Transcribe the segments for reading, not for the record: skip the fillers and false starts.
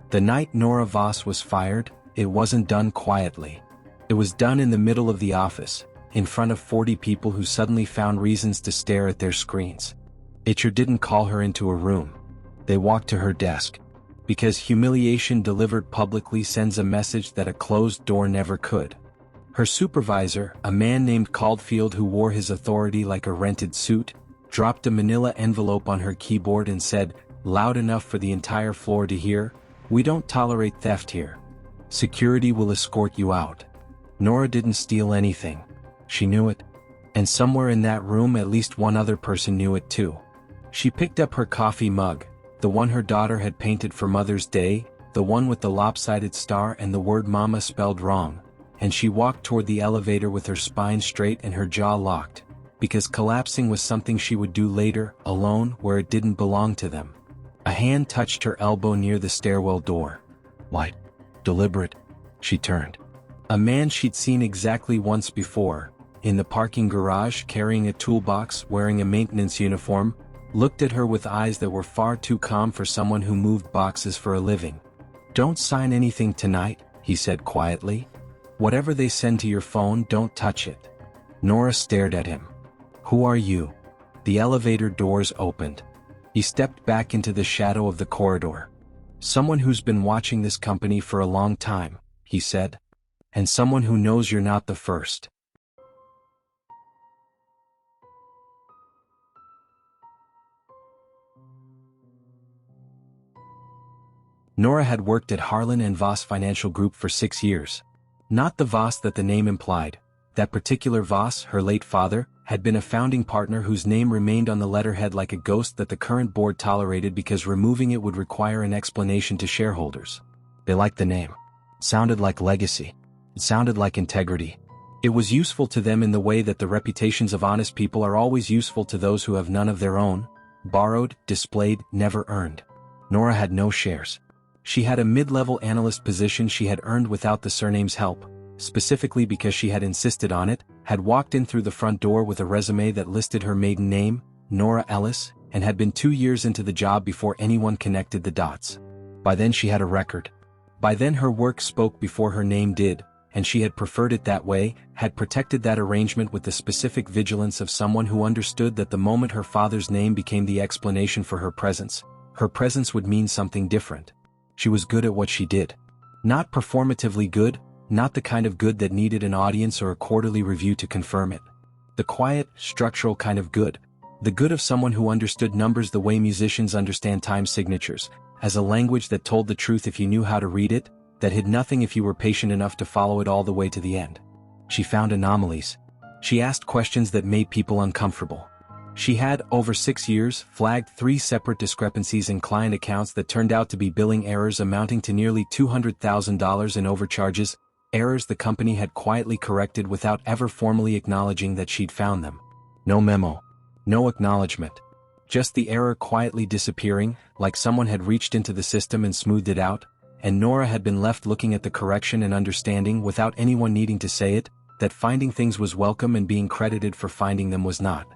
The night Nora Voss was fired, it wasn't done quietly. It was done in the middle of the office, in front of 40 people who suddenly found reasons to stare at their screens. HR didn't call her into a room. They walked to her desk. Because humiliation delivered publicly sends a message that a closed door never could. Her supervisor, a man named Caulfield who wore his authority like a rented suit, dropped a manila envelope on her keyboard and said, loud enough for the entire floor to hear, "We don't tolerate theft here. Security will escort you out." Nora didn't steal anything. She knew it. And somewhere in that room at least one other person knew it too. She picked up her coffee mug, the one her daughter had painted for Mother's Day, the one with the lopsided star and the word Mama spelled wrong, and she walked toward the elevator with her spine straight and her jaw locked, because collapsing was something she would do later, alone, where it didn't belong to them. A hand touched her elbow near the stairwell door. Light. Deliberate. She turned. A man she'd seen exactly once before, in the parking garage carrying a toolbox wearing a maintenance uniform, looked at her with eyes that were far too calm for someone who moved boxes for a living. "Don't sign anything tonight," he said quietly. "Whatever they send to your phone, don't touch it." Nora stared at him. "Who are you?" The elevator doors opened. He stepped back into the shadow of the corridor. "Someone who's been watching this company for a long time," he said. "And someone who knows you're not the first." Nora had worked at Harlan and Voss Financial Group for 6 years. Not the Voss that the name implied. That particular Voss, her late father, had been a founding partner whose name remained on the letterhead like a ghost that the current board tolerated because removing it would require an explanation to shareholders. They liked the name. It sounded like legacy. It sounded like integrity. It was useful to them in the way that the reputations of honest people are always useful to those who have none of their own, borrowed, displayed, never earned. Nora had no shares. She had a mid-level analyst position she had earned without the surname's help, specifically because she had insisted on it, had walked in through the front door with a resume that listed her maiden name, Nora Ellis, and had been 2 years into the job before anyone connected the dots. By then she had a record. By then her work spoke before her name did, and she had preferred it that way, had protected that arrangement with the specific vigilance of someone who understood that the moment her father's name became the explanation for her presence would mean something different. She was good at what she did. Not performatively good, not the kind of good that needed an audience or a quarterly review to confirm it. The quiet, structural kind of good. The good of someone who understood numbers the way musicians understand time signatures, as a language that told the truth if you knew how to read it, that hid nothing if you were patient enough to follow it all the way to the end. She found anomalies. She asked questions that made people uncomfortable. She had, over 6 years, flagged 3 separate discrepancies in client accounts that turned out to be billing errors amounting to nearly $200,000 in overcharges, errors the company had quietly corrected without ever formally acknowledging that she'd found them. No memo. No acknowledgement. Just the error quietly disappearing, like someone had reached into the system and smoothed it out, and Nora had been left looking at the correction and understanding without anyone needing to say it, that finding things was welcome and being credited for finding them was not.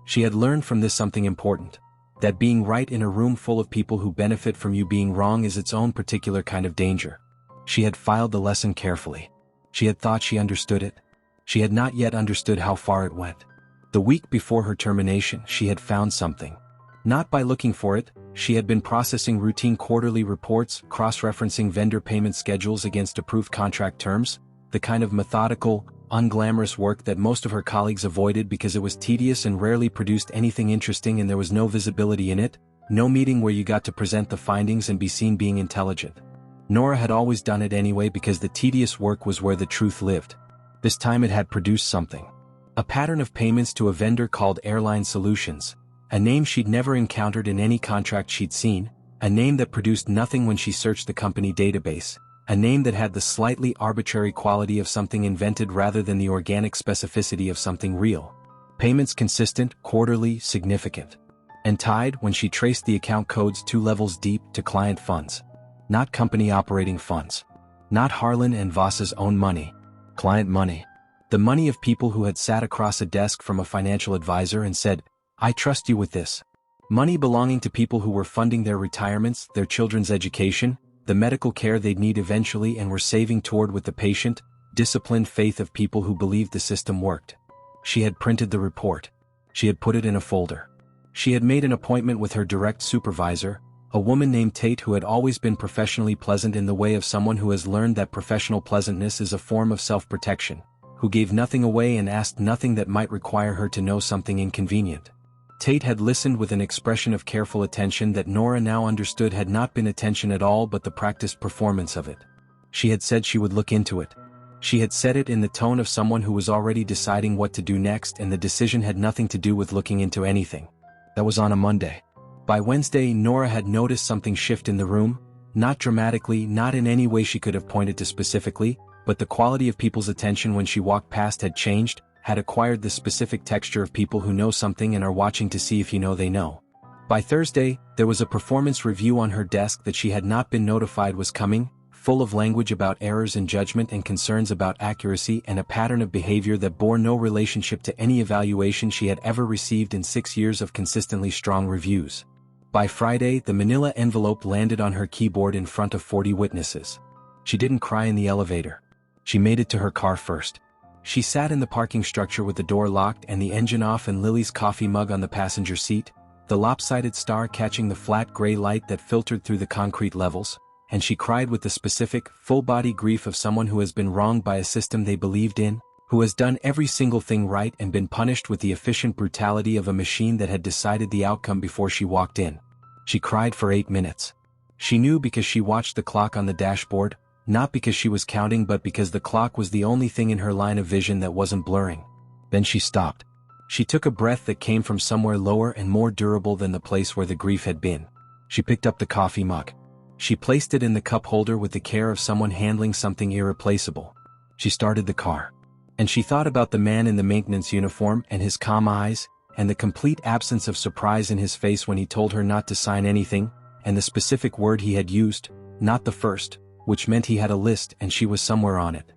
She had learned from this something important. That being right in a room full of people who benefit from you being wrong is its own particular kind of danger. She had filed the lesson carefully. She had thought she understood it. She had not yet understood how far it went. The week before her termination, she had found something. Not by looking for it, she had been processing routine quarterly reports, cross-referencing vendor payment schedules against approved contract terms, the kind of methodical, unglamorous work that most of her colleagues avoided because it was tedious and rarely produced anything interesting and there was no visibility in it, no meeting where you got to present the findings and be seen being intelligent. Nora had always done it anyway because the tedious work was where the truth lived. This time it had produced something. A pattern of payments to a vendor called Airline Solutions, a name she'd never encountered in any contract she'd seen, a name that produced nothing when she searched the company database, a name that had the slightly arbitrary quality of something invented rather than the organic specificity of something real. Payments consistent, quarterly, significant. And tied, when she traced the account codes 2 levels deep, to client funds. Not company operating funds. Not Harlan and Voss's own money. Client money. The money of people who had sat across a desk from a financial advisor and said, "I trust you with this." Money belonging to people who were funding their retirements, their children's education, the medical care they'd need eventually and were saving toward with the patient, disciplined faith of people who believed the system worked. She had printed the report. She had put it in a folder. She had made an appointment with her direct supervisor, a woman named Tate who had always been professionally pleasant in the way of someone who has learned that professional pleasantness is a form of self-protection, who gave nothing away and asked nothing that might require her to know something inconvenient. Tate had listened with an expression of careful attention that Nora now understood had not been attention at all but the practiced performance of it. She had said she would look into it. She had said it in the tone of someone who was already deciding what to do next, and the decision had nothing to do with looking into anything. That was on a Monday. By Wednesday, Nora had noticed something shift in the room, not dramatically, not in any way she could have pointed to specifically, but the quality of people's attention when she walked past had changed, had acquired the specific texture of people who know something and are watching to see if you know they know. By Thursday, there was a performance review on her desk that she had not been notified was coming, full of language about errors in judgment and concerns about accuracy and a pattern of behavior that bore no relationship to any evaluation she had ever received in 6 years of consistently strong reviews. By Friday, the manila envelope landed on her keyboard in front of 40 witnesses. She didn't cry in the elevator. She made it to her car first. She sat in the parking structure with the door locked and the engine off and Lily's coffee mug on the passenger seat, the lopsided star catching the flat gray light that filtered through the concrete levels, and she cried with the specific, full-body grief of someone who has been wronged by a system they believed in, who has done every single thing right and been punished with the efficient brutality of a machine that had decided the outcome before she walked in. She cried for 8 minutes. She knew because she watched the clock on the dashboard, not because she was counting but because the clock was the only thing in her line of vision that wasn't blurring. Then she stopped. She took a breath that came from somewhere lower and more durable than the place where the grief had been. She picked up the coffee mug. She placed it in the cup holder with the care of someone handling something irreplaceable. She started the car. And she thought about the man in the maintenance uniform and his calm eyes, and the complete absence of surprise in his face when he told her not to sign anything, and the specific word he had used, not the first, which meant he had a list and she was somewhere on it.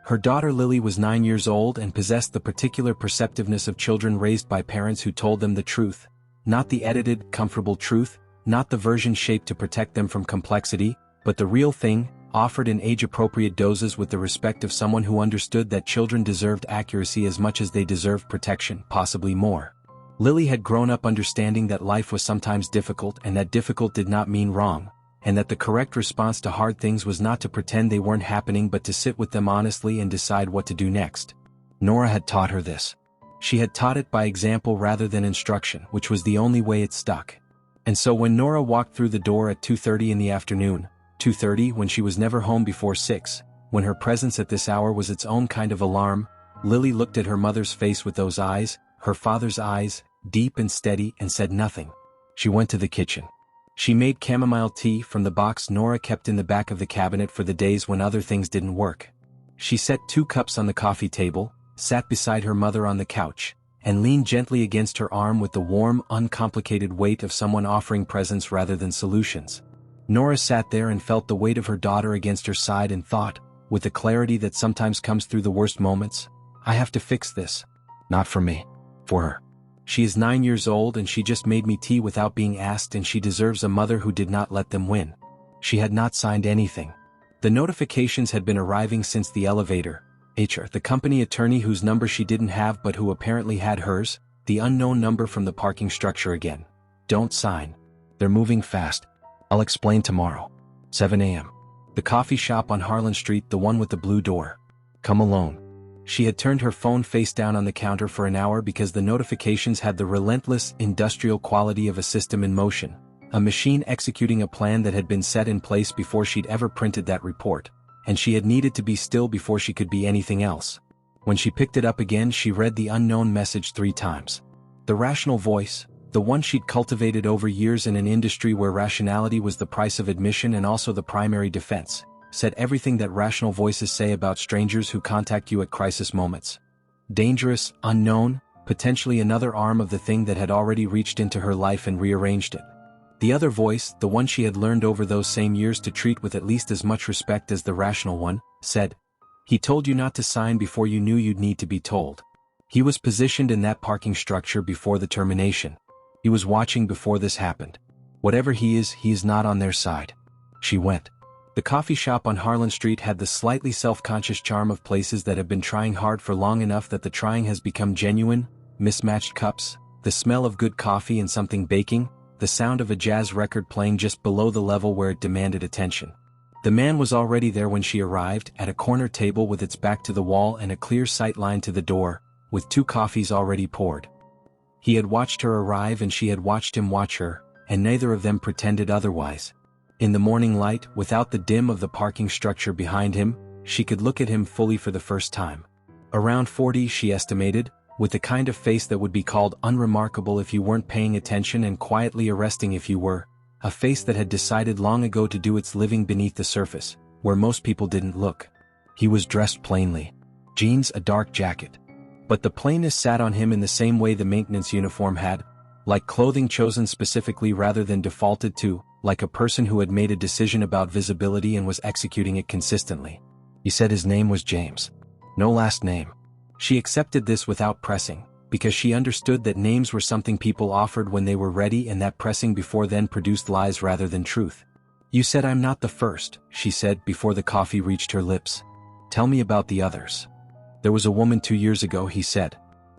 Her daughter Lily was 9 years old and possessed the particular perceptiveness of children raised by parents who told them the truth, not the edited, comfortable truth, not the version shaped to protect them from complexity, but the real thing, offered in age-appropriate doses with the respect of someone who understood that children deserved accuracy as much as they deserved protection, possibly more. Lily had grown up understanding that life was sometimes difficult and that difficult did not mean wrong, and that the correct response to hard things was not to pretend they weren't happening but to sit with them honestly and decide what to do next. Nora had taught her this. She had taught it by example rather than instruction, which was the only way it stuck. And so when Nora walked through the door at 2:30 in the afternoon, 2:30 when she was never home before 6, when her presence at this hour was its own kind of alarm, Lily looked at her mother's face with those eyes, her father's eyes, deep and steady, and said nothing. She went to the kitchen. She made chamomile tea from the box Nora kept in the back of the cabinet for the days when other things didn't work. She set 2 cups on the coffee table, sat beside her mother on the couch, and leaned gently against her arm with the warm, uncomplicated weight of someone offering presents rather than solutions. Nora sat there and felt the weight of her daughter against her side and thought, with the clarity that sometimes comes through the worst moments, I have to fix this. Not for me. For her. She is 9 years old and she just made me tea without being asked, and she deserves a mother who did not let them win. She had not signed anything. The notifications had been arriving since the elevator. HR, the company attorney whose number she didn't have but who apparently had hers, the unknown number from the parking structure again. Don't sign. They're moving fast. I'll explain tomorrow. 7 a.m. The coffee shop on Harlan Street, the one with the blue door. Come alone. She had turned her phone face down on the counter for an hour because the notifications had the relentless, industrial quality of a system in motion, a machine executing a plan that had been set in place before she'd ever printed that report, and she had needed to be still before she could be anything else. When she picked it up again, she read the unknown message 3 times. The rational voice, the one she'd cultivated over years in an industry where rationality was the price of admission and also the primary defense, said everything that rational voices say about strangers who contact you at crisis moments. Dangerous, unknown, potentially another arm of the thing that had already reached into her life and rearranged it. The other voice, the one she had learned over those same years to treat with at least as much respect as the rational one, said, he told you not to sign before you knew you'd need to be told. He was positioned in that parking structure before the termination. He was watching before this happened. Whatever he is not on their side. She went. The coffee shop on Harlan Street had the slightly self-conscious charm of places that have been trying hard for long enough that the trying has become genuine. Mismatched cups, the smell of good coffee and something baking, the sound of a jazz record playing just below the level where it demanded attention. The man was already there when she arrived, at a corner table with its back to the wall and a clear sight line to the door, with 2 coffees already poured. He had watched her arrive and she had watched him watch her, and neither of them pretended otherwise. In the morning light, without the dim of the parking structure behind him, she could look at him fully for the first time. Around 40, she estimated, with the kind of face that would be called unremarkable if you weren't paying attention and quietly arresting if you were, a face that had decided long ago to do its living beneath the surface, where most people didn't look. He was dressed plainly. Jeans, a dark jacket. But the plainness sat on him in the same way the maintenance uniform had, like clothing chosen specifically rather than defaulted to, like a person who had made a decision about visibility and was executing it consistently. He said his name was James. No last name. She accepted this without pressing, because she understood that names were something people offered when they were ready and that pressing before then produced lies rather than truth. You said I'm not the first, she said before the coffee reached her lips. Tell me about the others. There was a woman 2 years ago, he said.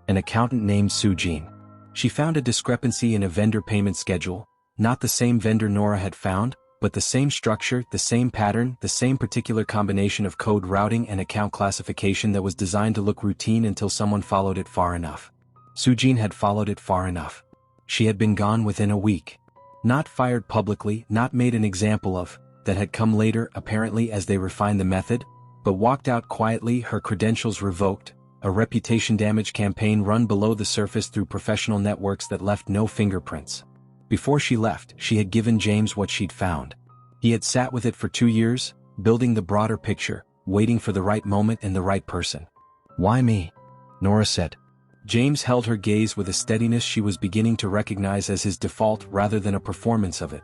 An accountant named Sue Jean. She found a discrepancy in a vendor payment schedule, not the same vendor Nora had found, but the same structure, the same pattern, the same particular combination of code routing and account classification that was designed to look routine until someone followed it far enough. Sue Jean had followed it far enough. She had been gone within a week. Not fired publicly, not made an example of, that had come later apparently as they refined the method, but walked out quietly, her credentials revoked, a reputation damage campaign run below the surface through professional networks that left no fingerprints. Before she left, she had given James what she'd found. He had sat with it for 2 years, building the broader picture, waiting for the right moment and the right person. Why me? Nora said. James held her gaze with a steadiness she was beginning to recognize as his default rather than a performance of it.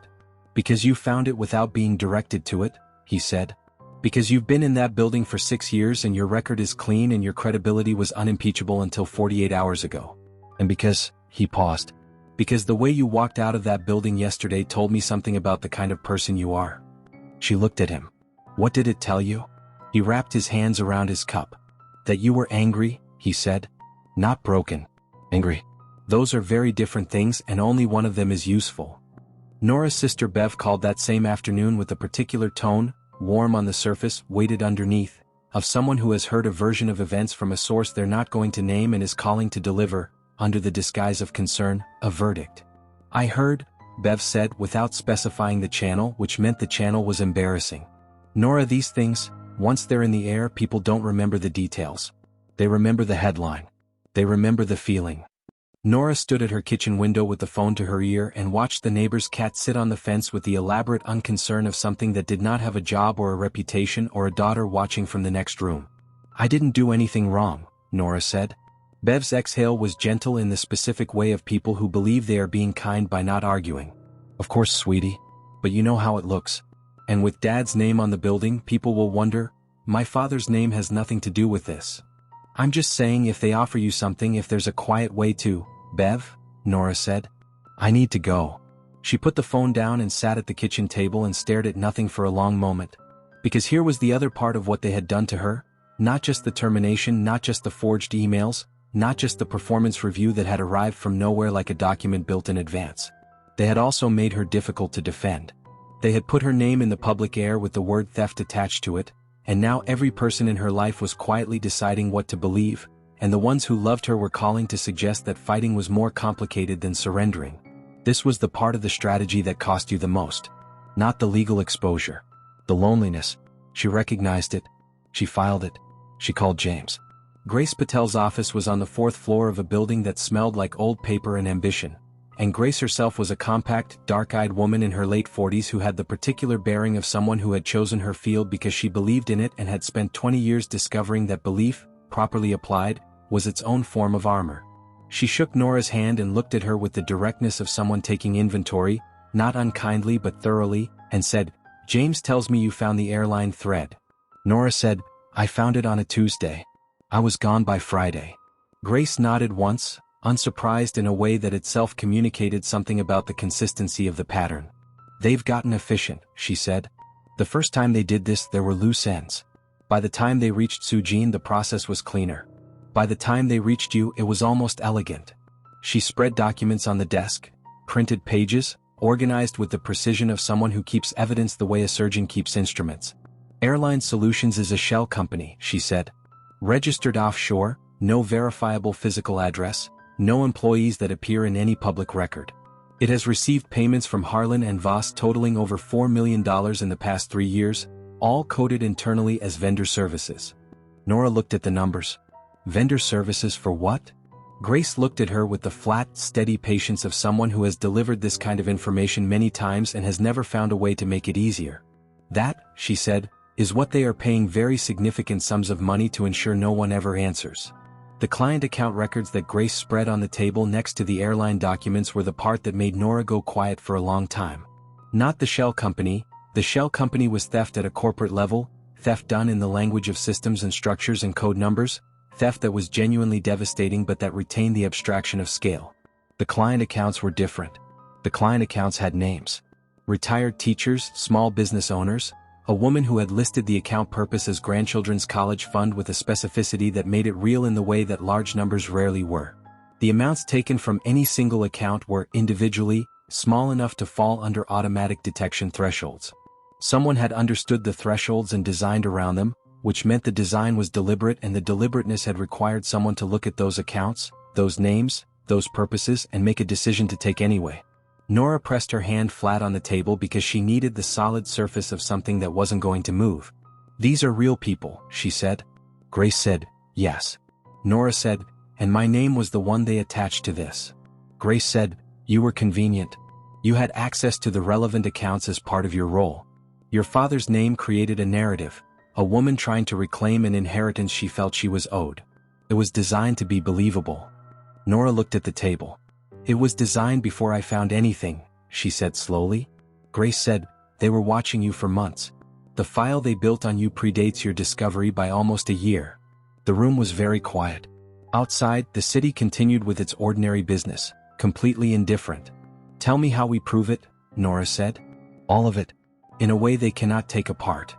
Because you found it without being directed to it, he said. Because you've been in that building for 6 years and your record is clean and your credibility was unimpeachable until 48 hours ago. And because, he paused. Because the way you walked out of that building yesterday told me something about the kind of person you are. She looked at him. What did it tell you? He wrapped his hands around his cup. That you were angry, he said. Not broken. Angry. Those are very different things and only one of them is useful. Nora's sister Bev called that same afternoon with a particular tone, warm on the surface, weighted underneath, of someone who has heard a version of events from a source they're not going to name and is calling to deliver, under the disguise of concern, a verdict. I heard, Bev said without specifying the channel, which meant the channel was embarrassing. Nora, these things, once they're in the air, people don't remember the details. They remember the headline. They remember the feeling. Nora stood at her kitchen window with the phone to her ear and watched the neighbor's cat sit on the fence with the elaborate unconcern of something that did not have a job or a reputation or a daughter watching from the next room. I didn't do anything wrong, Nora said. Bev's exhale was gentle in the specific way of people who believe they are being kind by not arguing. Of course, sweetie. But you know how it looks. And with Dad's name on the building, people will wonder, my father's name has nothing to do with this. I'm just saying if they offer you something, if there's a quiet way to, Bev, Nora said. I need to go. She put the phone down and sat at the kitchen table and stared at nothing for a long moment. Because here was the other part of what they had done to her. Not just the termination, not just the forged emails, not just the performance review that had arrived from nowhere like a document built in advance. They had also made her difficult to defend. They had put her name in the public air with the word theft attached to it, and now every person in her life was quietly deciding what to believe, and the ones who loved her were calling to suggest that fighting was more complicated than surrendering. This was the part of the strategy that cost you the most. Not the legal exposure. The loneliness. She recognized it. She filed it. She called James. Grace Patel's office was on the 4th floor of a building that smelled like old paper and ambition, and Grace herself was a compact, dark-eyed woman in her late 40s who had the particular bearing of someone who had chosen her field because she believed in it and had spent 20 years discovering that belief, properly applied, was its own form of armor. She shook Nora's hand and looked at her with the directness of someone taking inventory, not unkindly but thoroughly, and said, James tells me you found the airline thread. Nora said, I found it on a Tuesday. I was gone by Friday. Grace nodded once, unsurprised in a way that itself communicated something about the consistency of the pattern. They've gotten efficient, she said. The first time they did this there were loose ends. By the time they reached Sujin the process was cleaner. By the time they reached you it was almost elegant. She spread documents on the desk, printed pages, organized with the precision of someone who keeps evidence the way a surgeon keeps instruments. Airline Solutions is a shell company, she said. Registered offshore, no verifiable physical address, no employees that appear in any public record. It has received payments from Harlan and Voss totaling over $4 million in the past 3 years, all coded internally as vendor services. Nora looked at the numbers. Vendor services for what? Grace looked at her with the flat, steady patience of someone who has delivered this kind of information many times and has never found a way to make it easier. That, she said, is what they are paying very significant sums of money to ensure no one ever answers. The client account records that Grace spread on the table next to the airline documents were the part that made Nora go quiet for a long time. Not the shell company. The shell company was theft at a corporate level, theft done in the language of systems and structures and code numbers, theft that was genuinely devastating but that retained the abstraction of scale. The client accounts were different. The client accounts had names. Retired teachers, small business owners, a woman who had listed the account purpose as grandchildren's college fund with a specificity that made it real in the way that large numbers rarely were. The amounts taken from any single account were, individually, small enough to fall under automatic detection thresholds. Someone had understood the thresholds and designed around them, which meant the design was deliberate and the deliberateness had required someone to look at those accounts, those names, those purposes and make a decision to take anyway. Nora pressed her hand flat on the table because she needed the solid surface of something that wasn't going to move. These are real people, she said. Grace said, yes. Nora said, and my name was the one they attached to this. Grace said, you were convenient. You had access to the relevant accounts as part of your role. Your father's name created a narrative, a woman trying to reclaim an inheritance she felt she was owed. It was designed to be believable. Nora looked at the table. It was designed before I found anything, she said slowly. Grace said, they were watching you for months. The file they built on you predates your discovery by almost a year. The room was very quiet. Outside, the city continued with its ordinary business, completely indifferent. Tell me how we prove it, Nora said. All of it. In a way they cannot take apart.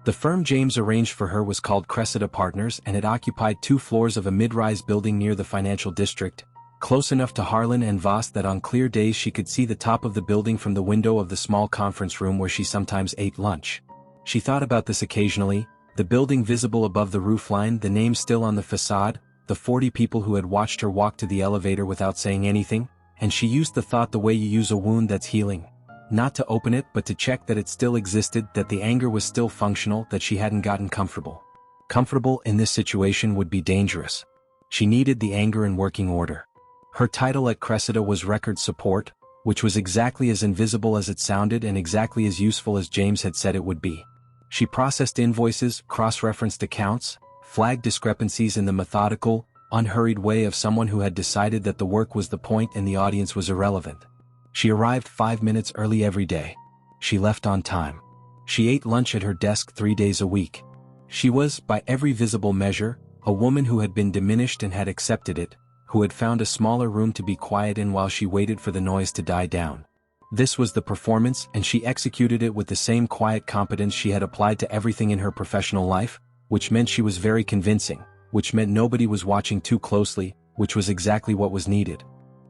The firm James arranged for her was called Cressida Partners and it occupied 2 floors of a mid-rise building near the financial district, close enough to Harlan and Voss that on clear days she could see the top of the building from the window of the small conference room where she sometimes ate lunch. She thought about this occasionally, the building visible above the roofline, the name still on the facade, the 40 people who had watched her walk to the elevator without saying anything, and she used the thought the way you use a wound that's healing. Not to open it but to check that it still existed, that the anger was still functional, that she hadn't gotten comfortable. Comfortable in this situation would be dangerous. She needed the anger in working order. Her title at Cressida was Record Support, which was exactly as invisible as it sounded and exactly as useful as James had said it would be. She processed invoices, cross-referenced accounts, flagged discrepancies in the methodical, unhurried way of someone who had decided that the work was the point and the audience was irrelevant. She arrived 5 minutes early every day. She left on time. She ate lunch at her desk 3 days a week. She was, by every visible measure, a woman who had been diminished and had accepted it, who had found a smaller room to be quiet in while she waited for the noise to die down. This was the performance and she executed it with the same quiet competence she had applied to everything in her professional life, which meant she was very convincing, which meant nobody was watching too closely, which was exactly what was needed.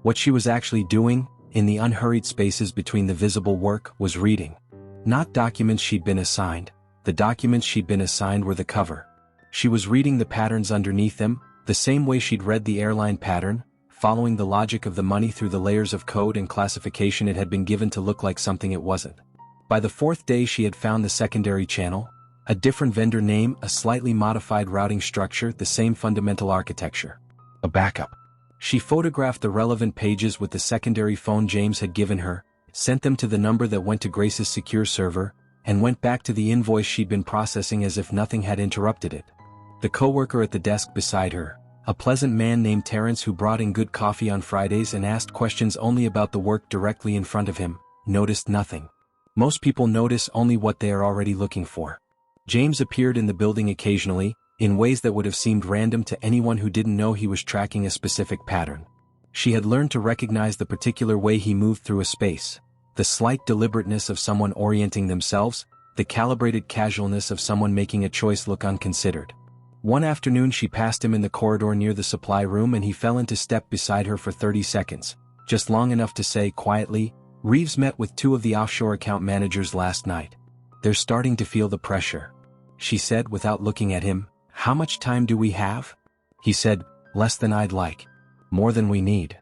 What she was actually doing, in the unhurried spaces between the visible work, was reading. Not documents she'd been assigned. The documents she'd been assigned were the cover. She was reading the patterns underneath them, the same way she'd read the airline pattern, following the logic of the money through the layers of code and classification it had been given to look like something it wasn't. By the 4th day she had found the secondary channel, a different vendor name, a slightly modified routing structure, the same fundamental architecture. A backup. She photographed the relevant pages with the secondary phone James had given her, sent them to the number that went to Grace's secure server, and went back to the invoice she'd been processing as if nothing had interrupted it. The coworker at the desk beside her, a pleasant man named Terrence who brought in good coffee on Fridays and asked questions only about the work directly in front of him, noticed nothing. Most people notice only what they are already looking for. James appeared in the building occasionally, in ways that would have seemed random to anyone who didn't know he was tracking a specific pattern. She had learned to recognize the particular way he moved through a space, the slight deliberateness of someone orienting themselves, the calibrated casualness of someone making a choice look unconsidered. One afternoon she passed him in the corridor near the supply room and he fell into step beside her for 30 seconds, just long enough to say quietly, "Reeves met with 2 of the offshore account managers last night. They're starting to feel the pressure." She said without looking at him, "How much time do we have?" He said, "Less than I'd like. More than we need."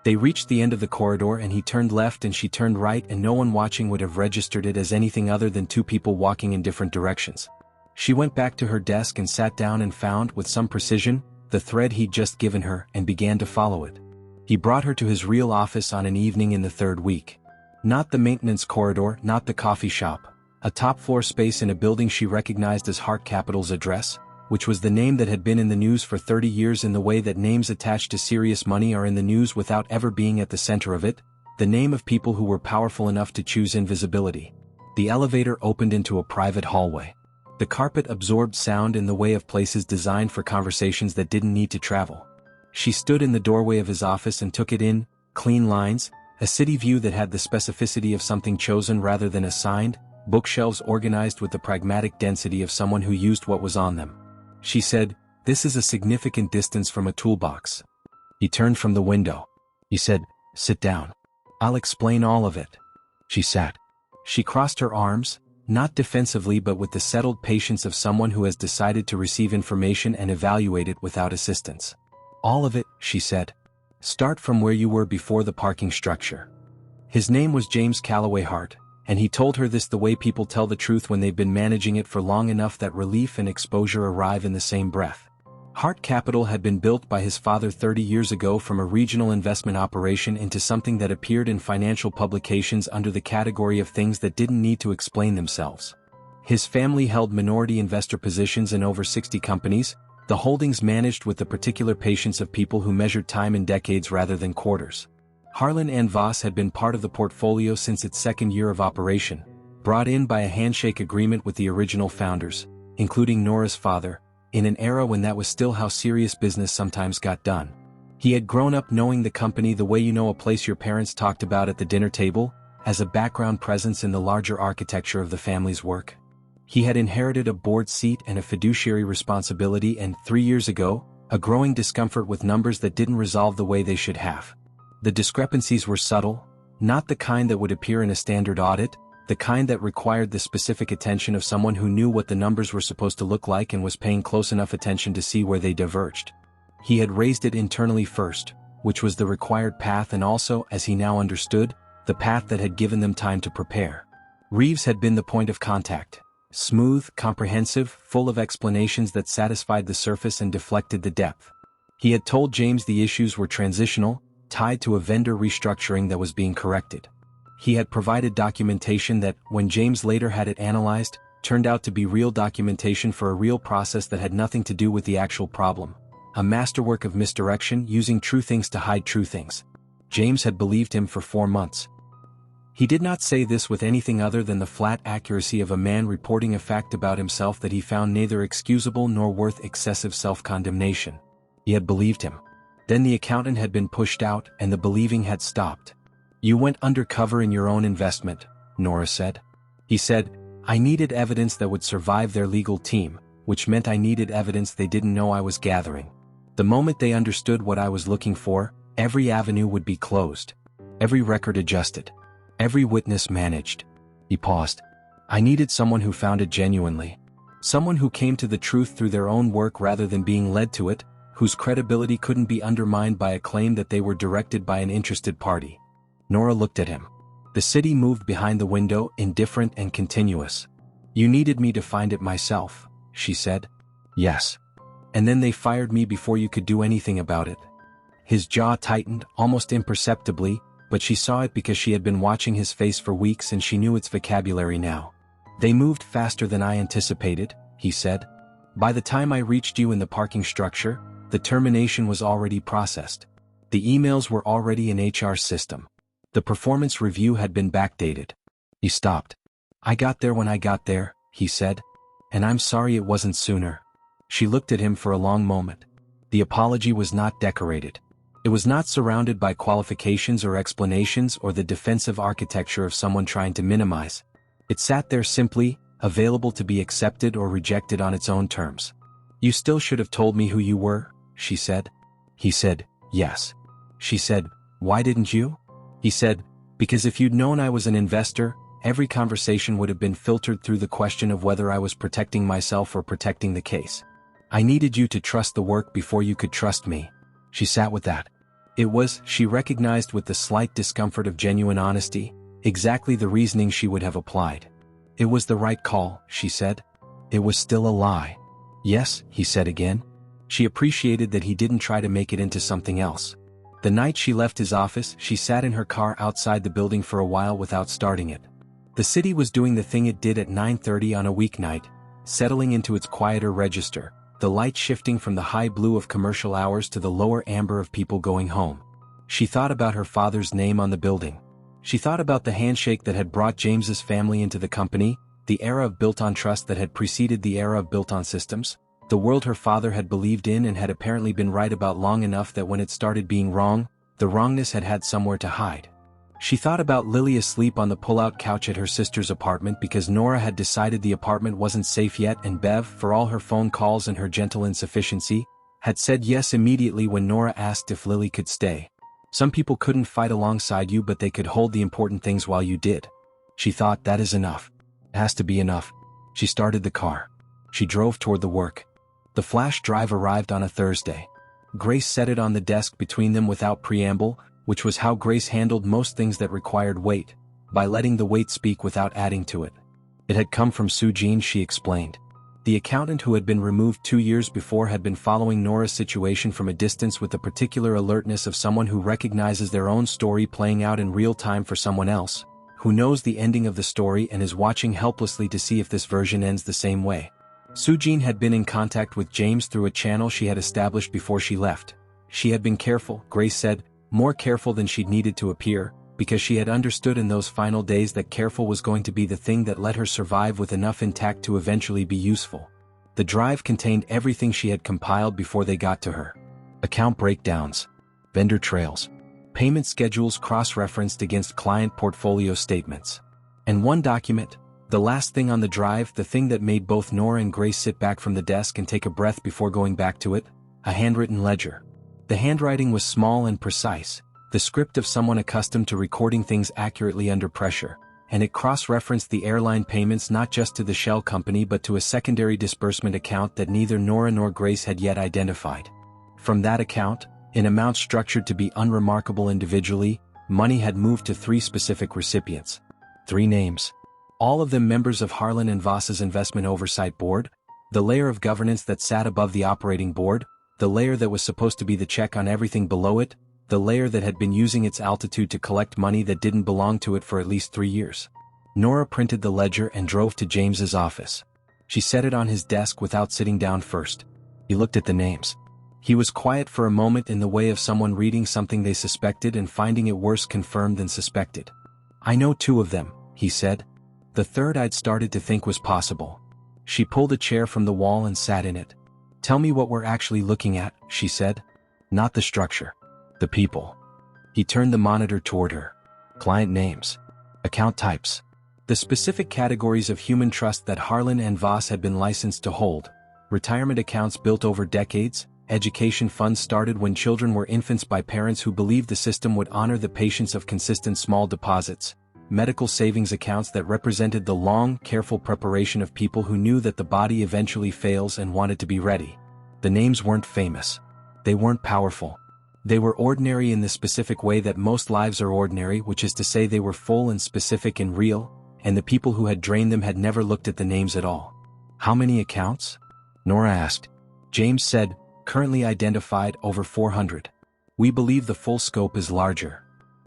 They reached the end of the corridor and he turned left and she turned right and no one watching would have registered it as anything other than 2 people walking in different directions. She went back to her desk and sat down and found, with some precision, the thread he'd just given her and began to follow it. He brought her to his real office on an evening in the 3rd week. Not the maintenance corridor, not the coffee shop. A top-floor space in a building she recognized as Hart Capital's address, which was the name that had been in the news for 30 years in the way that names attached to serious money are in the news without ever being at the center of it, the name of people who were powerful enough to choose invisibility. The elevator opened into a private hallway. The carpet absorbed sound in the way of places designed for conversations that didn't need to travel. She stood in the doorway of his office and took it in, clean lines, a city view that had the specificity of something chosen rather than assigned, bookshelves organized with the pragmatic density of someone who used what was on them. She said, "This is a significant distance from a toolbox." He turned from the window. He said, "Sit down. I'll explain all of it." She sat. She crossed her arms, not defensively but with the settled patience of someone who has decided to receive information and evaluate it without assistance. "All of it," she said. "Start from where you were before the parking structure." His name was James Calloway Hart, and he told her this the way people tell the truth when they've been managing it for long enough that relief and exposure arrive in the same breath. Hart Capital had been built by his father 30 years ago from a regional investment operation into something that appeared in financial publications under the category of things that didn't need to explain themselves. His family held minority investor positions in over 60 companies, the holdings managed with the particular patience of people who measured time in decades rather than quarters. Harlan and Voss had been part of the portfolio since its 2nd year of operation, brought in by a handshake agreement with the original founders, including Nora's father, in an era when that was still how serious business sometimes got done. He had grown up knowing the company the way you know a place your parents talked about at the dinner table, as a background presence in the larger architecture of the family's work. He had inherited a board seat and a fiduciary responsibility and, 3 years ago, a growing discomfort with numbers that didn't resolve the way they should have. The discrepancies were subtle, not the kind that would appear in a standard audit, the kind that required the specific attention of someone who knew what the numbers were supposed to look like and was paying close enough attention to see where they diverged. He had raised it internally first, which was the required path and also, as he now understood, the path that had given them time to prepare. Reeves had been the point of contact. Smooth, comprehensive, full of explanations that satisfied the surface and deflected the depth. He had told James the issues were transitional, tied to a vendor restructuring that was being corrected. He had provided documentation that, when James later had it analyzed, turned out to be real documentation for a real process that had nothing to do with the actual problem. A masterwork of misdirection using true things to hide true things. James had believed him for 4 months. He did not say this with anything other than the flat accuracy of a man reporting a fact about himself that he found neither excusable nor worth excessive self-condemnation. He had believed him. Then the accountant had been pushed out and the believing had stopped. "You went undercover in your own investment," Nora said. He said, "I needed evidence that would survive their legal team, which meant I needed evidence they didn't know I was gathering. The moment they understood what I was looking for, every avenue would be closed. Every record adjusted. Every witness managed." He paused. "I needed someone who found it genuinely. Someone who came to the truth through their own work rather than being led to it, whose credibility couldn't be undermined by a claim that they were directed by an interested party." Nora looked at him. The city moved behind the window, indifferent and continuous. "You needed me to find it myself," she said. "Yes. And then they fired me before you could do anything about it." His jaw tightened, almost imperceptibly, but she saw it because she had been watching his face for weeks and she knew its vocabulary now. "They moved faster than I anticipated," he said. "By the time I reached you in the parking structure, the termination was already processed. The emails were already in HR's system. The performance review had been backdated." He stopped. "I got there when I got there," he said. "And I'm sorry it wasn't sooner." She looked at him for a long moment. The apology was not decorated. It was not surrounded by qualifications or explanations or the defensive architecture of someone trying to minimize. It sat there simply, available to be accepted or rejected on its own terms. "You still should have told me who you were," she said. He said, "Yes." She said, "Why didn't you?" He said, "Because if you'd known I was an investor, every conversation would have been filtered through the question of whether I was protecting myself or protecting the case. I needed you to trust the work before you could trust me." She sat with that. It was, she recognized with the slight discomfort of genuine honesty, exactly the reasoning she would have applied. It was the right call, she said. It was still a lie. "Yes," he said again. She appreciated that he didn't try to make it into something else. The night she left his office, she sat in her car outside the building for a while without starting it. The city was doing the thing it did at 9:30 on a weeknight, settling into its quieter register, the light shifting from the high blue of commercial hours to the lower amber of people going home. She thought about her father's name on the building. She thought about the handshake that had brought James's family into the company, the era of built-on trust that had preceded the era of built-on systems, the world her father had believed in and had apparently been right about long enough that when it started being wrong, the wrongness had had somewhere to hide. She thought about Lily asleep on the pull-out couch at her sister's apartment because Nora had decided the apartment wasn't safe yet, and Bev, for all her phone calls and her gentle insufficiency, had said yes immediately when Nora asked if Lily could stay. Some people couldn't fight alongside you, but they could hold the important things while you did. She thought, that is enough. It has to be enough. She started the car. She drove toward the work. The flash drive arrived on a Thursday. Grace set it on the desk between them without preamble, which was how Grace handled most things that required weight, by letting the weight speak without adding to it. It had come from Sujin, she explained. The accountant who had been removed 2 years before had been following Nora's situation from a distance with the particular alertness of someone who recognizes their own story playing out in real time for someone else, who knows the ending of the story and is watching helplessly to see if this version ends the same way. Sujin had been in contact with James through a channel she had established before she left. She had been careful, Grace said, more careful than she'd needed to appear, because she had understood in those final days that careful was going to be the thing that let her survive with enough intact to eventually be useful. The drive contained everything she had compiled before they got to her. Account breakdowns, vendor trails, payment schedules cross-referenced against client portfolio statements. And one document, the last thing on the drive, the thing that made both Nora and Grace sit back from the desk and take a breath before going back to it, a handwritten ledger. The handwriting was small and precise, the script of someone accustomed to recording things accurately under pressure, and it cross-referenced the airline payments not just to the shell company but to a secondary disbursement account that neither Nora nor Grace had yet identified. From that account, in amounts structured to be unremarkable individually, money had moved to 3 specific recipients. 3 names. All of them members of Harlan and Voss's investment oversight board, the layer of governance that sat above the operating board, the layer that was supposed to be the check on everything below it, the layer that had been using its altitude to collect money that didn't belong to it for at least 3 years. Nora printed the ledger and drove to James's office. She set it on his desk without sitting down first. He looked at the names. He was quiet for a moment in the way of someone reading something they suspected and finding it worse confirmed than suspected. "I know 2 of them," he said. "The third I'd started to think was possible." She pulled a chair from the wall and sat in it. "Tell me what we're actually looking at," she said. "Not the structure. The people." He turned the monitor toward her. Client names. Account types. The specific categories of human trust that Harlan and Voss had been licensed to hold. Retirement accounts built over decades, education funds started when children were infants by parents who believed the system would honor the patience of consistent small deposits, medical savings accounts that represented the long, careful preparation of people who knew that the body eventually fails and wanted to be ready. The names weren't famous. They weren't powerful. They were ordinary in the specific way that most lives are ordinary, which is to say they were full and specific and real, and the people who had drained them had never looked at the names at all. "How many accounts?" Nora asked. James said, "Currently identified over 400. We believe the full scope is larger."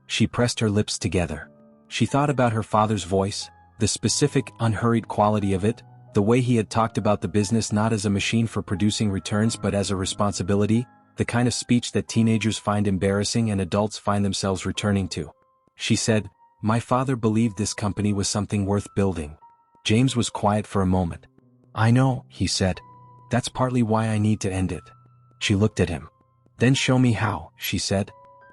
She pressed her lips together. She thought about her father's voice, the specific, unhurried quality of it, the way he had talked about the business not as a machine for producing returns but as a responsibility, the kind of speech that teenagers find embarrassing and adults find themselves returning to. She said, "My father believed this company was something worth building." James was quiet for a moment. "I know," he said. "That's partly why I need to end it." She looked at him. "Then show me how," she said.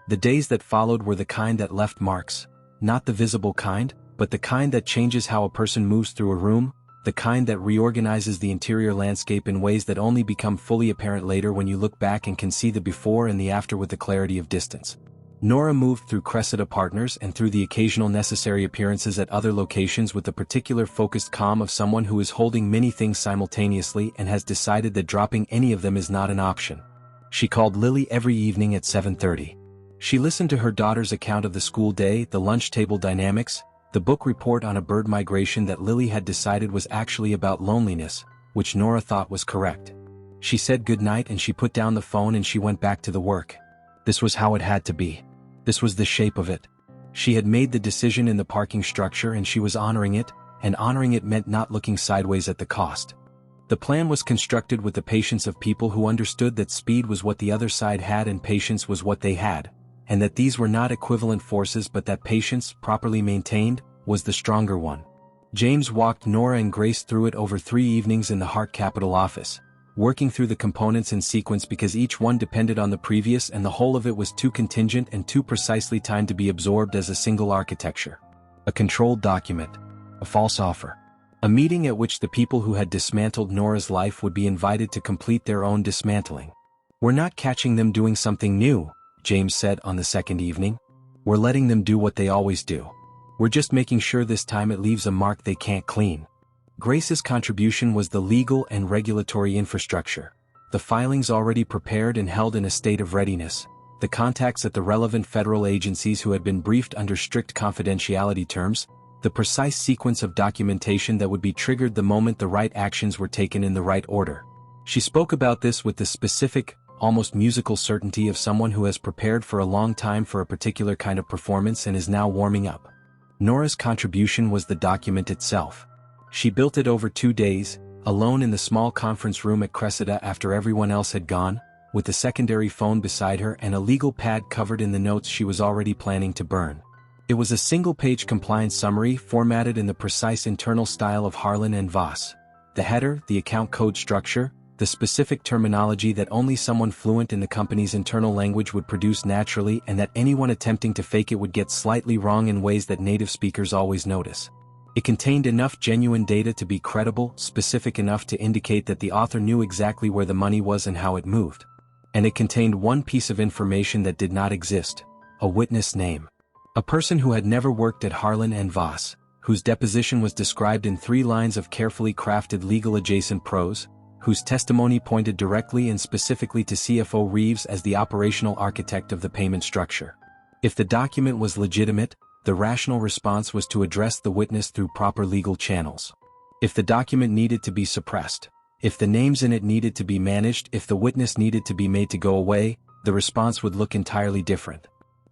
The days that followed were the kind that left marks, not the visible kind, but the kind that changes how a person moves through a room, the kind that reorganizes the interior landscape in ways that only become fully apparent later when you look back and can see the before and the after with the clarity of distance. Nora moved through Cressida Partners and through the occasional necessary appearances at other locations with the particular focused calm of someone who is holding many things simultaneously and has decided that dropping any of them is not an option. She called Lily every evening at 7:30. She listened to her daughter's account of the school day, the lunch table dynamics, the book report on a bird migration that Lily had decided was actually about loneliness, which Nora thought was correct. She said goodnight and she put down the phone and she went back to the work. This was how it had to be. This was the shape of it. She had made the decision in the parking structure and she was honoring it, and honoring it meant not looking sideways at the cost. The plan was constructed with the patience of people who understood that speed was what the other side had and patience was what they had, and that these were not equivalent forces but that patience, properly maintained, was the stronger one. James walked Nora and Grace through it over 3 evenings in the Hart Capital office, working through the components in sequence because each one depended on the previous and the whole of it was too contingent and too precisely timed to be absorbed as a single architecture. A controlled document. A false offer. A meeting at which the people who had dismantled Nora's life would be invited to complete their own dismantling. "We're not catching them doing something new," James said on the second evening. "We're letting them do what they always do. We're just making sure this time it leaves a mark they can't clean." Grace's contribution was the legal and regulatory infrastructure, the filings already prepared and held in a state of readiness, the contacts at the relevant federal agencies who had been briefed under strict confidentiality terms, the precise sequence of documentation that would be triggered the moment the right actions were taken in the right order. She spoke about this with the specific, almost musical certainty of someone who has prepared for a long time for a particular kind of performance and is now warming up. Nora's contribution was the document itself. She built it over 2 days, alone in the small conference room at Cressida after everyone else had gone, with the secondary phone beside her and a legal pad covered in the notes she was already planning to burn. It was a single-page compliance summary formatted in the precise internal style of Harlan and Voss. The header, the account code structure, the specific terminology that only someone fluent in the company's internal language would produce naturally and that anyone attempting to fake it would get slightly wrong in ways that native speakers always notice. It contained enough genuine data to be credible, specific enough to indicate that the author knew exactly where the money was and how it moved. And it contained one piece of information that did not exist: a witness name. A person who had never worked at Harlan and Voss, whose deposition was described in 3 lines of carefully crafted legal-adjacent prose, whose testimony pointed directly and specifically to CFO Reeves as the operational architect of the payment structure. If the document was legitimate, the rational response was to address the witness through proper legal channels. If the document needed to be suppressed, if the names in it needed to be managed, if the witness needed to be made to go away, the response would look entirely different.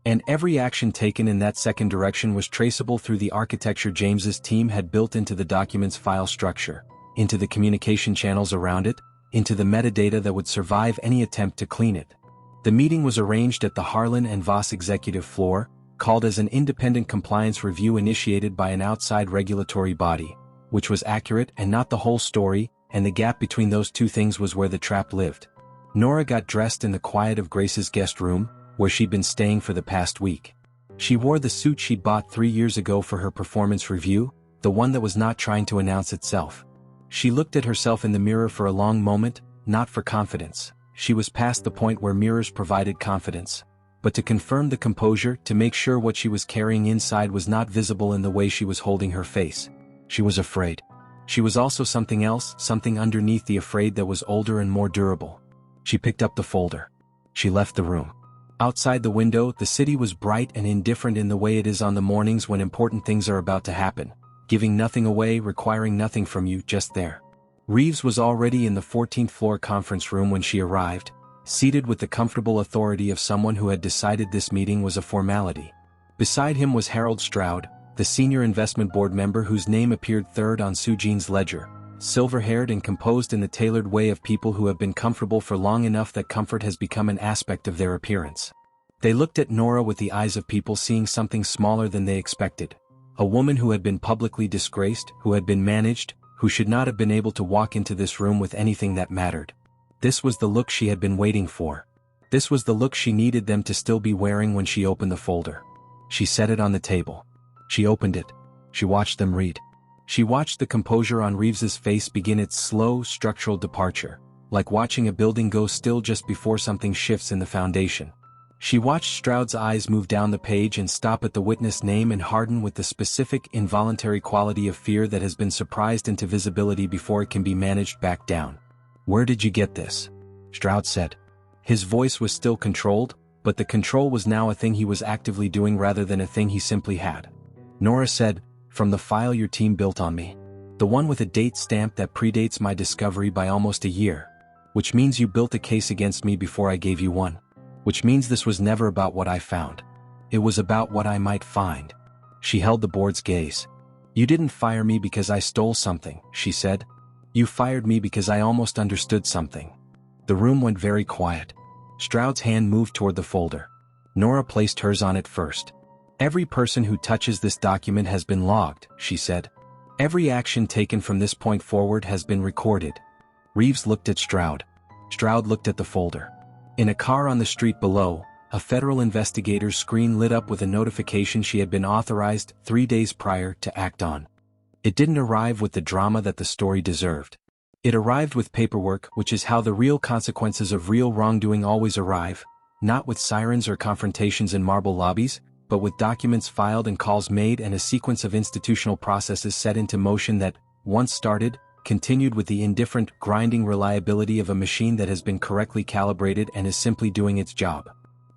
And every action taken in that second direction was traceable through the architecture James's team had built into the document's file structure, into the communication channels around it, into the metadata that would survive any attempt to clean it. The meeting was arranged at the Harlan and Voss executive floor, called as an independent compliance review initiated by an outside regulatory body, which was accurate and not the whole story, and the gap between those two things was where the trap lived. Nora got dressed in the quiet of Grace's guest room, where she'd been staying for the past week. She wore the suit she'd bought 3 years ago for her performance review, the one that was not trying to announce itself. She looked at herself in the mirror for a long moment, not for confidence. She was past the point where mirrors provided confidence. But to confirm the composure, to make sure what she was carrying inside was not visible in the way she was holding her face. She was afraid. She was also something else, something underneath the afraid that was older and more durable. She picked up the folder. She left the room. Outside the window, the city was bright and indifferent in the way it is on the mornings when important things are about to happen, giving nothing away, requiring nothing from you, just there. Reeves was already in the 14th floor conference room when she arrived, seated with the comfortable authority of someone who had decided this meeting was a formality. Beside him was Harold Stroud, the senior investment board member whose name appeared third on Sue Jean's ledger, silver-haired and composed in the tailored way of people who have been comfortable for long enough that comfort has become an aspect of their appearance. They looked at Nora with the eyes of people seeing something smaller than they expected. A woman who had been publicly disgraced, who had been managed, who should not have been able to walk into this room with anything that mattered. This was the look she had been waiting for. This was the look she needed them to still be wearing when she opened the folder. She set it on the table. She opened it. She watched them read. She watched the composure on Reeves's face begin its slow, structural departure, like watching a building go still just before something shifts in the foundation. She watched Stroud's eyes move down the page and stop at the witness name and harden with the specific, involuntary quality of fear that has been surprised into visibility before it can be managed back down. "Where did you get this?" Stroud said. His voice was still controlled, but the control was now a thing he was actively doing rather than a thing he simply had. Nora said, "From the file your team built on me. The one with a date stamp that predates my discovery by almost a year. Which means you built a case against me before I gave you one. Which means this was never about what I found. It was about what I might find." She held the board's gaze. "You didn't fire me because I stole something," she said. "You fired me because I almost understood something." The room went very quiet. Stroud's hand moved toward the folder. Nora placed hers on it first. "Every person who touches this document has been logged," she said. "Every action taken from this point forward has been recorded." Reeves looked at Stroud. Stroud looked at the folder. In a car on the street below, a federal investigator's screen lit up with a notification she had been authorized 3 days prior to act on. It didn't arrive with the drama that the story deserved. It arrived with paperwork, which is how the real consequences of real wrongdoing always arrive, not with sirens or confrontations in marble lobbies, but with documents filed and calls made and a sequence of institutional processes set into motion that, once started, continued with the indifferent, grinding reliability of a machine that has been correctly calibrated and is simply doing its job.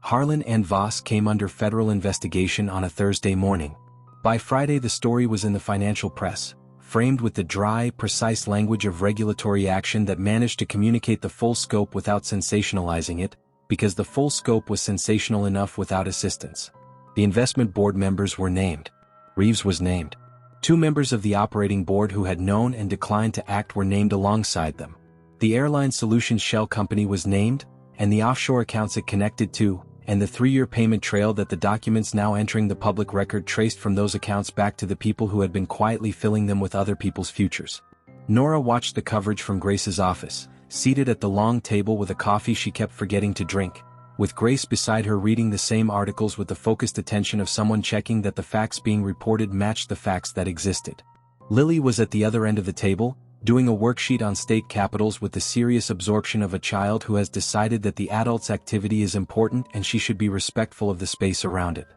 Harlan and Voss came under federal investigation on a Thursday morning. By Friday the story was in the financial press, framed with the dry, precise language of regulatory action that managed to communicate the full scope without sensationalizing it, because the full scope was sensational enough without assistance. The investment board members were named. Reeves was named. 2 members of the operating board who had known and declined to act were named alongside them. The Airline Solutions shell company was named, and the offshore accounts it connected to, and the 3-year payment trail that the documents now entering the public record traced from those accounts back to the people who had been quietly filling them with other people's futures. Nora watched the coverage from Grace's office, seated at the long table with a coffee she kept forgetting to drink, with Grace beside her reading the same articles with the focused attention of someone checking that the facts being reported matched the facts that existed. Lily was at the other end of the table, doing a worksheet on state capitals with the serious absorption of a child who has decided that the adult's activity is important and she should be respectful of the space around it.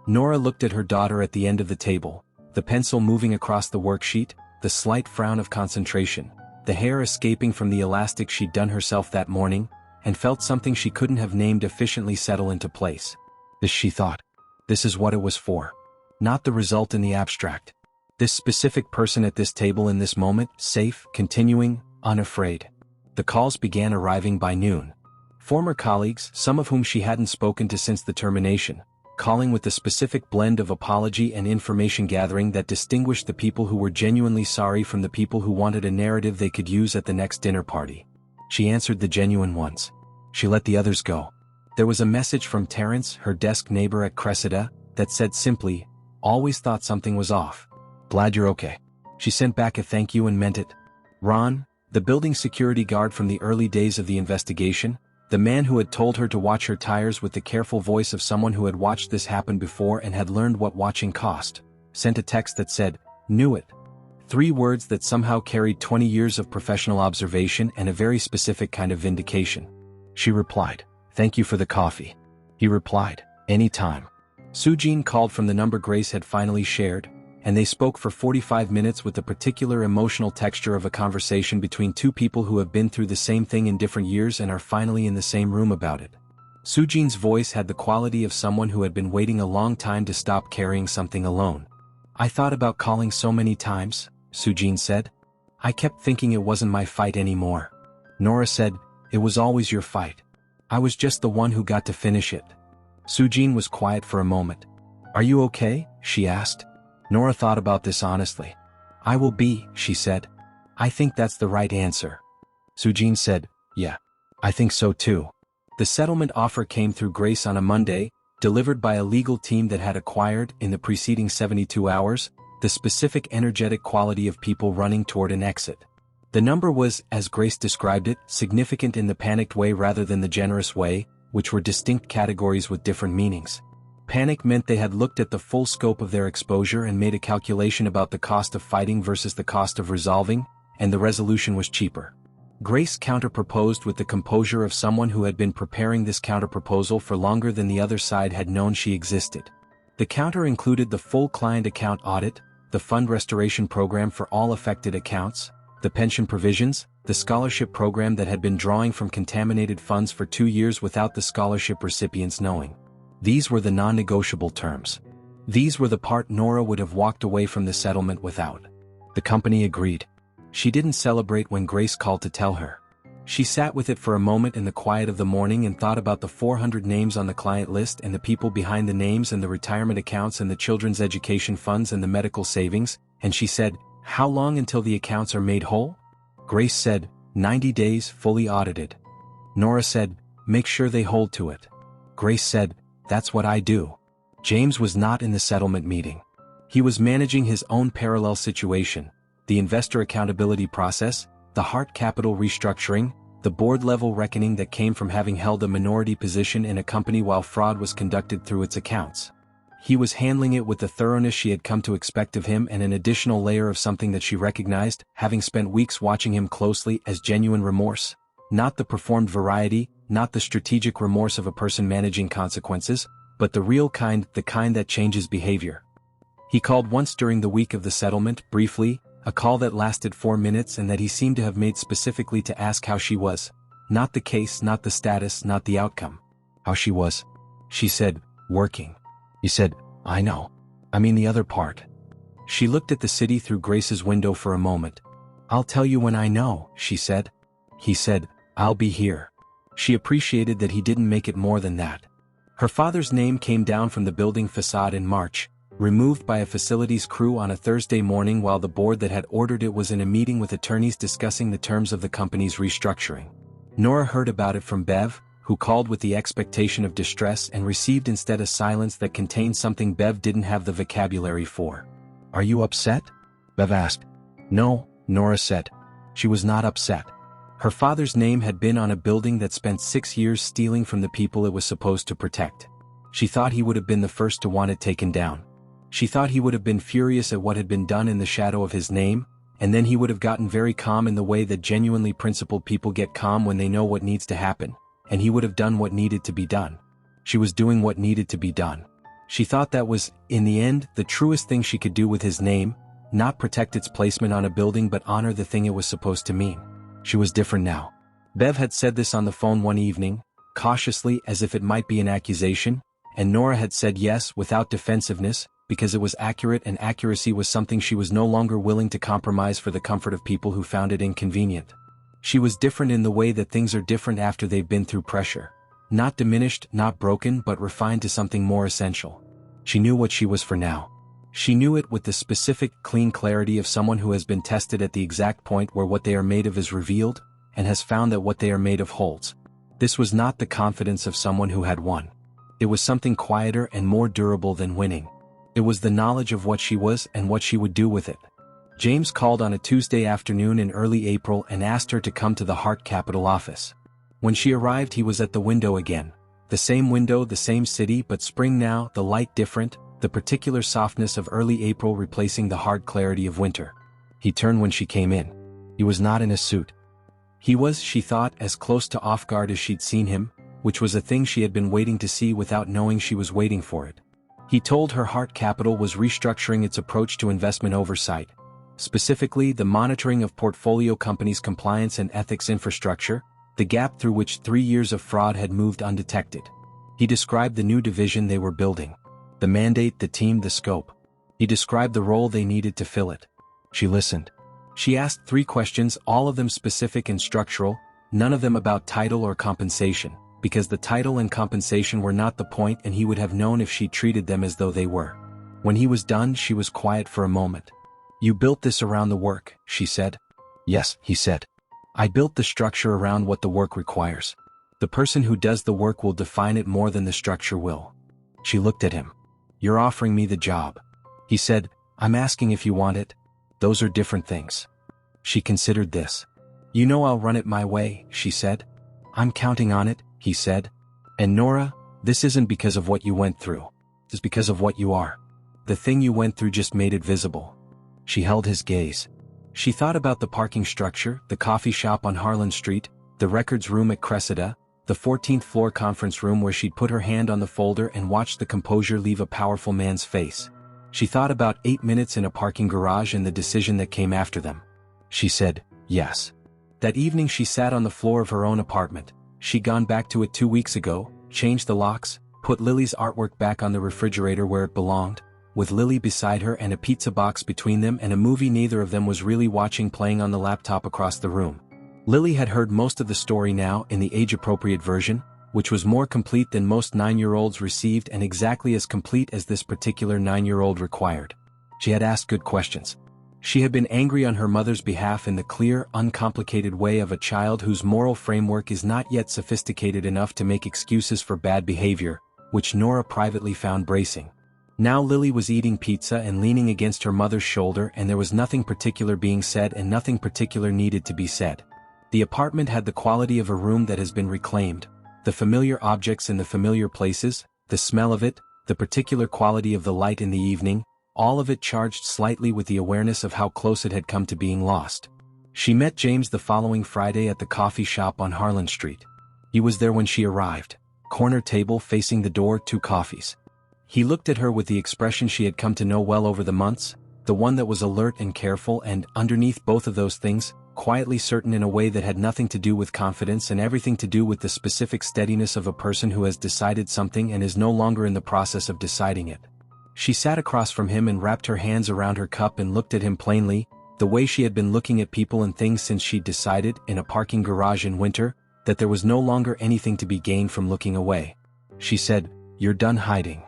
Nora looked at her daughter at the end of the table, the pencil moving across the worksheet, the slight frown of concentration, the hair escaping from the elastic she'd done herself that morning, and felt something she couldn't have named efficiently settle into place. This, she thought. This is what it was for. Not the result in the abstract. This specific person at this table in this moment, safe, continuing, unafraid. The calls began arriving by noon. Former colleagues, some of whom she hadn't spoken to since the termination, calling with the specific blend of apology and information gathering that distinguished the people who were genuinely sorry from the people who wanted a narrative they could use at the next dinner party. She answered the genuine ones. She let the others go. There was a message from Terrence, her desk neighbor at Cressida, that said simply, "Always thought something was off. Glad you're okay." She sent back a thank you and meant it. Ron, the building security guard from the early days of the investigation, the man who had told her to watch her tires with the careful voice of someone who had watched this happen before and had learned what watching cost, sent a text that said, "Knew it." 3 words that somehow carried 20 years of professional observation and a very specific kind of vindication. She replied, "Thank you for the coffee." He replied, "Anytime." Sujin called from the number Grace had finally shared, and they spoke for 45 minutes with the particular emotional texture of a conversation between 2 people who have been through the same thing in different years and are finally in the same room about it. Sujin's voice had the quality of someone who had been waiting a long time to stop carrying something alone. "I thought about calling so many times," Sujin said. "I kept thinking it wasn't my fight anymore." Nora said, "It was always your fight. I was just the one who got to finish it." Sujin was quiet for a moment. "Are you okay?" she asked. Nora thought about this honestly. "I will be," she said. "I think that's the right answer." Sujin said, "Yeah. I think so too." The settlement offer came through Grace on a Monday, delivered by a legal team that had acquired, in the preceding 72 hours, the specific energetic quality of people running toward an exit. The number was, as Grace described it, significant in the panicked way rather than the generous way, which were distinct categories with different meanings. Panic meant they had looked at the full scope of their exposure and made a calculation about the cost of fighting versus the cost of resolving, and the resolution was cheaper. Grace counter-proposed with the composure of someone who had been preparing this counter-proposal for longer than the other side had known she existed. The counter included the full client account audit, the fund restoration program for all affected accounts, the pension provisions, the scholarship program that had been drawing from contaminated funds for 2 years without the scholarship recipients knowing. These were the non-negotiable terms. These were the part Nora would have walked away from the settlement without. The company agreed. She didn't celebrate when Grace called to tell her. She sat with it for a moment in the quiet of the morning and thought about the 400 names on the client list and the people behind the names and the retirement accounts and the children's education funds and the medical savings, and she said, "How long until the accounts are made whole?" Grace said, 90 days, fully audited. Nora said, "Make sure they hold to it." Grace said, "That's what I do." James was not in the settlement meeting. He was managing his own parallel situation, the investor accountability process, the Hart Capital restructuring, the board-level reckoning that came from having held a minority position in a company while fraud was conducted through its accounts. He was handling it with the thoroughness she had come to expect of him and an additional layer of something that she recognized, having spent weeks watching him closely, as genuine remorse. Not the performed variety, not the strategic remorse of a person managing consequences, but the real kind, the kind that changes behavior. He called once during the week of the settlement, briefly, a call that lasted 4 minutes and that he seemed to have made specifically to ask how she was. Not the case, not the status, not the outcome. How she was. She said, "Working." He said, "I know. I mean the other part." She looked at the city through Grace's window for a moment. "I'll tell you when I know," she said. He said, "I'll be here." She appreciated that he didn't make it more than that. Her father's name came down from the building facade in March, removed by a facilities crew on a Thursday morning while the board that had ordered it was in a meeting with attorneys discussing the terms of the company's restructuring. Nora heard about it from Bev, who called with the expectation of distress and received instead a silence that contained something Bev didn't have the vocabulary for. "Are you upset?" Bev asked. "No," Nora said. She was not upset. Her father's name had been on a building that spent 6 years stealing from the people it was supposed to protect. She thought he would have been the first to want it taken down. She thought he would have been furious at what had been done in the shadow of his name, and then he would have gotten very calm in the way that genuinely principled people get calm when they know what needs to happen, and he would have done what needed to be done. She was doing what needed to be done. She thought that was, in the end, the truest thing she could do with his name, not protect its placement on a building but honor the thing it was supposed to mean. She was different now. Bev had said this on the phone one evening, cautiously as if it might be an accusation, and Nora had said yes without defensiveness, because it was accurate and accuracy was something she was no longer willing to compromise for the comfort of people who found it inconvenient. She was different in the way that things are different after they've been through pressure. Not diminished, not broken, but refined to something more essential. She knew what she was for now. She knew it with the specific, clean clarity of someone who has been tested at the exact point where what they are made of is revealed, and has found that what they are made of holds. This was not the confidence of someone who had won. It was something quieter and more durable than winning. It was the knowledge of what she was and what she would do with it. James called on a Tuesday afternoon in early April and asked her to come to the Hart Capital office. When she arrived, he was at the window again. The same window, the same city, but spring now, the light different, the particular softness of early April replacing the hard clarity of winter. He turned when she came in. He was not in a suit. He was, she thought, as close to off guard as she'd seen him, which was a thing she had been waiting to see without knowing she was waiting for it. He told her Hart Capital was restructuring its approach to investment oversight, specifically the monitoring of portfolio companies' compliance and ethics infrastructure, the gap through which 3 years of fraud had moved undetected. He described the new division they were building. The mandate, the team, the scope. He described the role they needed to fill it. She listened. She asked 3 questions, all of them specific and structural, none of them about title or compensation, because the title and compensation were not the point and he would have known if she treated them as though they were. When he was done, she was quiet for a moment. "You built this around the work," she said. "Yes," he said. "I built the structure around what the work requires. The person who does the work will define it more than the structure will." She looked at him. "You're offering me the job." He said, "I'm asking if you want it. Those are different things." She considered this. "You know I'll run it my way," she said. "I'm counting on it," he said. "And Nora, this isn't because of what you went through. is because of what you are. The thing you went through just made it visible. She held his gaze. She thought about the parking structure, the coffee shop on Harlan Street, the records room at Cressida, the 14th floor conference room where she'd put her hand on the folder and watched the composure leave a powerful man's face. She thought about 8 minutes in a parking garage and the decision that came after them. She said, yes. That evening she sat on the floor of her own apartment. She'd gone back to it 2 weeks ago, changed the locks, put Lily's artwork back on the refrigerator where it belonged, with Lily beside her and a pizza box between them and a movie neither of them was really watching playing on the laptop across the room. Lily had heard most of the story now in the age-appropriate version, which was more complete than most 9-year-olds received and exactly as complete as this particular 9-year-old required. She had asked good questions. She had been angry on her mother's behalf in the clear, uncomplicated way of a child whose moral framework is not yet sophisticated enough to make excuses for bad behavior, which Nora privately found bracing. Now Lily was eating pizza and leaning against her mother's shoulder and there was nothing particular being said and nothing particular needed to be said. The apartment had the quality of a room that has been reclaimed, the familiar objects in the familiar places, the smell of it, the particular quality of the light in the evening, all of it charged slightly with the awareness of how close it had come to being lost. She met James the following Friday at the coffee shop on Harlan Street. He was there when she arrived, corner table facing the door, 2 coffees. He looked at her with the expression she had come to know well over the months, the one that was alert and careful and, underneath both of those things, quietly certain in a way that had nothing to do with confidence and everything to do with the specific steadiness of a person who has decided something and is no longer in the process of deciding it. She sat across from him and wrapped her hands around her cup and looked at him plainly, the way she had been looking at people and things since she'd decided, in a parking garage in winter, that there was no longer anything to be gained from looking away. She said, "You're done hiding."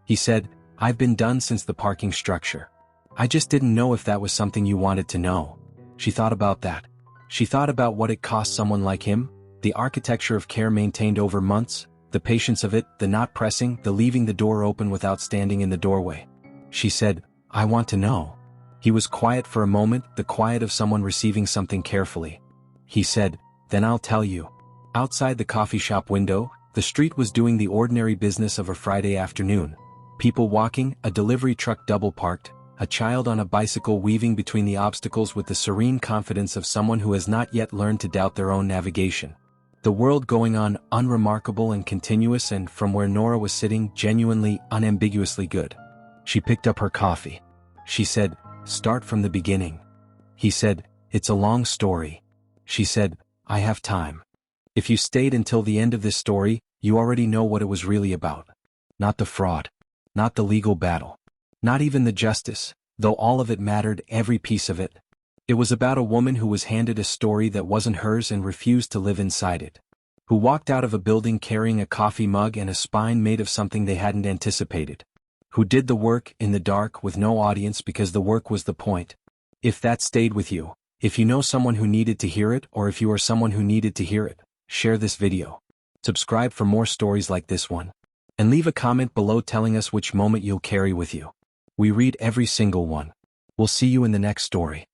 He said, "I've been done since the parking structure. I just didn't know if that was something you wanted to know." She thought about that. She thought about what it cost someone like him, the architecture of care maintained over months, the patience of it, the not pressing, the leaving the door open without standing in the doorway. She said, "I want to know." He was quiet for a moment, the quiet of someone receiving something carefully. He said, "Then I'll tell you." Outside the coffee shop window, the street was doing the ordinary business of a Friday afternoon. People walking, a delivery truck double parked, a child on a bicycle weaving between the obstacles with the serene confidence of someone who has not yet learned to doubt their own navigation. The world going on, unremarkable and continuous, and from where Nora was sitting, genuinely, unambiguously good. She picked up her coffee. She said, "Start from the beginning." He said, "It's a long story." She said, "I have time. If you stayed until the end of this story, you already know what it was really about. Not the fraud. Not the legal battle. Not even the justice, though all of it mattered, every piece of it. It was about a woman who was handed a story that wasn't hers and refused to live inside it. Who walked out of a building carrying a coffee mug and a spine made of something they hadn't anticipated. Who did the work, in the dark, with no audience because the work was the point. If that stayed with you, if you know someone who needed to hear it or if you are someone who needed to hear it, share this video. Subscribe for more stories like this one. And leave a comment below telling us which moment you'll carry with you. We read every single one. We'll see you in the next story.